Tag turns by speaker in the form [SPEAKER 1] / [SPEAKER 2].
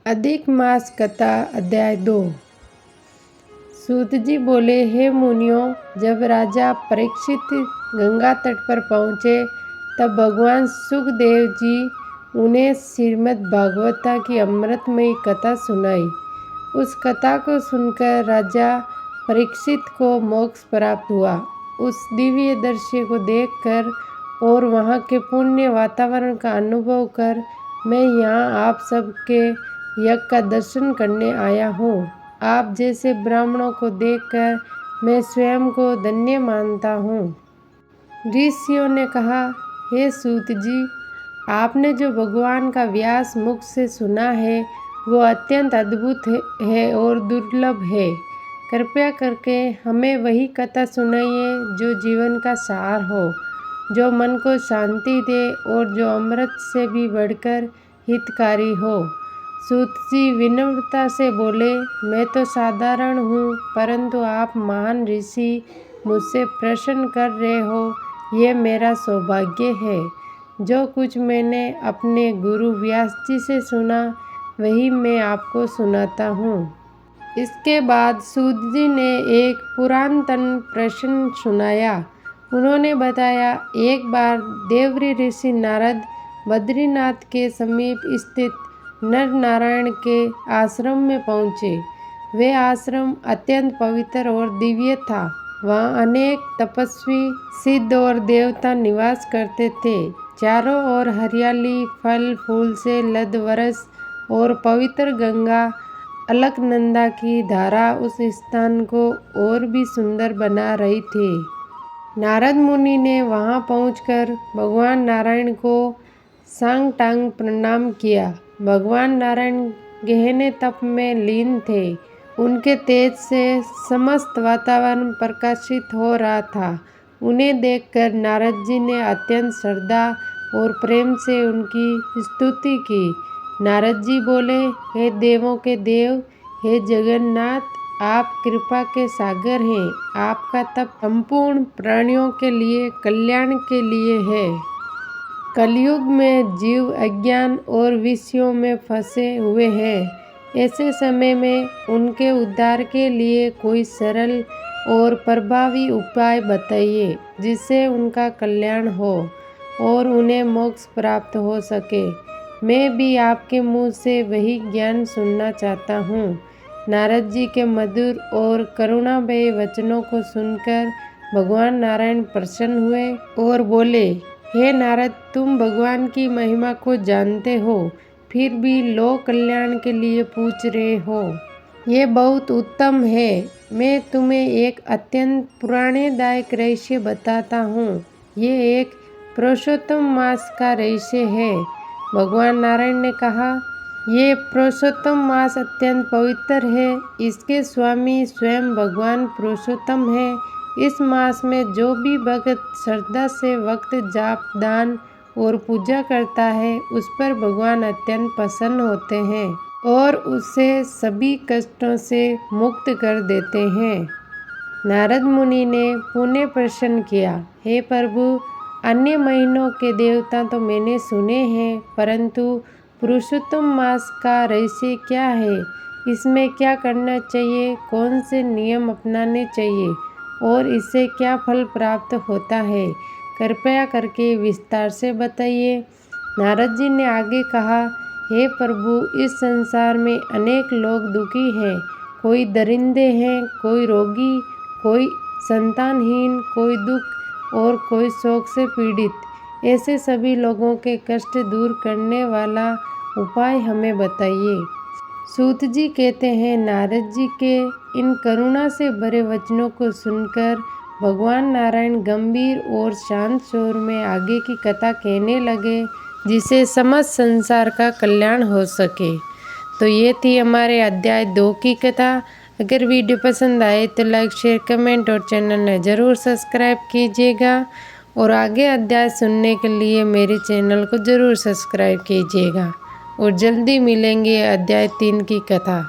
[SPEAKER 1] अधिक मास कथा अध्याय 2। सूत जी बोले, हे मुनियों, जब राजा परीक्षित गंगा तट पर पहुँचे तब भगवान सुखदेव जी उन्हें श्रीमद् भागवता की अमृतमयी कथा सुनाई। उस कथा को सुनकर राजा परीक्षित को मोक्ष प्राप्त हुआ। उस दिव्य दृश्य को देखकर और वहाँ के पुण्य वातावरण का अनुभव कर मैं यहाँ आप सबके यज्ञ का दर्शन करने आया हूँ। आप जैसे ब्राह्मणों को देखकर मैं स्वयं को धन्य मानता हूँ। ऋषियों ने कहा, हे सूत जी, आपने जो भगवान का व्यास मुख से सुना है वो अत्यंत अद्भुत है और दुर्लभ है। कृपया करके हमें वही कथा सुनाइए जो जीवन का सार हो, जो मन को शांति दे और जो अमृत से भी बढ़कर हितकारी हो। सूत जी विनम्रता से बोले, मैं तो साधारण हूँ, परंतु आप महान ऋषि मुझसे प्रश्न कर रहे हो, ये मेरा सौभाग्य है। जो कुछ मैंने अपने गुरु व्यास जी से सुना वही मैं आपको सुनाता हूँ। इसके बाद सूत जी ने एक पुरातन प्रश्न सुनाया। उन्होंने बताया, एक बार देवऋषि ऋषि नारद बद्रीनाथ के समीप स्थित नर नारायण के आश्रम में पहुँचे। वे आश्रम अत्यंत पवित्र और दिव्य था। वहाँ अनेक तपस्वी, सिद्ध और देवता निवास करते थे। चारों ओर हरियाली, फल फूल से लद वरस और पवित्र गंगा अलकनंदा की धारा उस स्थान को और भी सुंदर बना रही थी। नारद मुनि ने वहां पहुंचकर भगवान नारायण को सांगटांग प्रणाम किया। भगवान नारायण गहने तप में लीन थे। उनके तेज से समस्त वातावरण प्रकाशित हो रहा था। उन्हें देखकर नारद जी ने अत्यंत श्रद्धा और प्रेम से उनकी स्तुति की। नारद जी बोले, हे देवों के देव, हे जगन्नाथ, आप कृपा के सागर हैं। आपका तप संपूर्ण प्राणियों के लिए कल्याण के लिए है। कलयुग में जीव अज्ञान और विषयों में फंसे हुए हैं। ऐसे समय में उनके उद्धार के लिए कोई सरल और प्रभावी उपाय बताइए जिससे उनका कल्याण हो और उन्हें मोक्ष प्राप्त हो सके। मैं भी आपके मुंह से वही ज्ञान सुनना चाहता हूँ। नारद जी के मधुर और करुणामय वचनों को सुनकर भगवान नारायण प्रसन्न हुए और बोले, हे नारद, तुम भगवान की महिमा को जानते हो, फिर भी लोक कल्याण के लिए पूछ रहे हो। ये बहुत उत्तम है। मैं तुम्हें एक अत्यंत पुराणेदायक रहस्य बताता हूँ। ये एक पुरुषोत्तम मास का रहस्य है। भगवान नारायण ने कहा, ये पुरुषोत्तम मास अत्यंत पवित्र है। इसके स्वामी स्वयं भगवान पुरुषोत्तम है। इस मास में जो भी भक्त श्रद्धा से वक्त जाप, दान और पूजा करता है उस पर भगवान अत्यंत प्रसन्न होते हैं और उसे सभी कष्टों से मुक्त कर देते हैं। नारद मुनि ने पुनः प्रश्न किया, हे प्रभु, अन्य महीनों के देवता तो मैंने सुने हैं, परंतु पुरुषोत्तम मास का रहस्य क्या है? इसमें क्या करना चाहिए? कौन से नियम अपनाने चाहिए और इससे क्या फल प्राप्त होता है? कृपया करके विस्तार से बताइए। नारद जी ने आगे कहा, हे प्रभु, इस संसार में अनेक लोग दुखी हैं। कोई दरिंदे हैं, कोई रोगी, कोई संतानहीन, कोई दुख और कोई शोक से पीड़ित। ऐसे सभी लोगों के कष्ट दूर करने वाला उपाय हमें बताइए। सूत जी कहते हैं, नारद जी के इन करुणा से भरे वचनों को सुनकर भगवान नारायण गंभीर और शांत स्वर में आगे की कथा कहने लगे जिसे समस्त संसार का कल्याण हो सके। तो ये थी हमारे अध्याय 2 की कथा। अगर वीडियो पसंद आए तो लाइक, शेयर, कमेंट और चैनल ने ज़रूर सब्सक्राइब कीजिएगा और आगे अध्याय सुनने के लिए मेरे चैनल को ज़रूर सब्सक्राइब कीजिएगा और जल्दी मिलेंगे अध्याय 3 की कथा।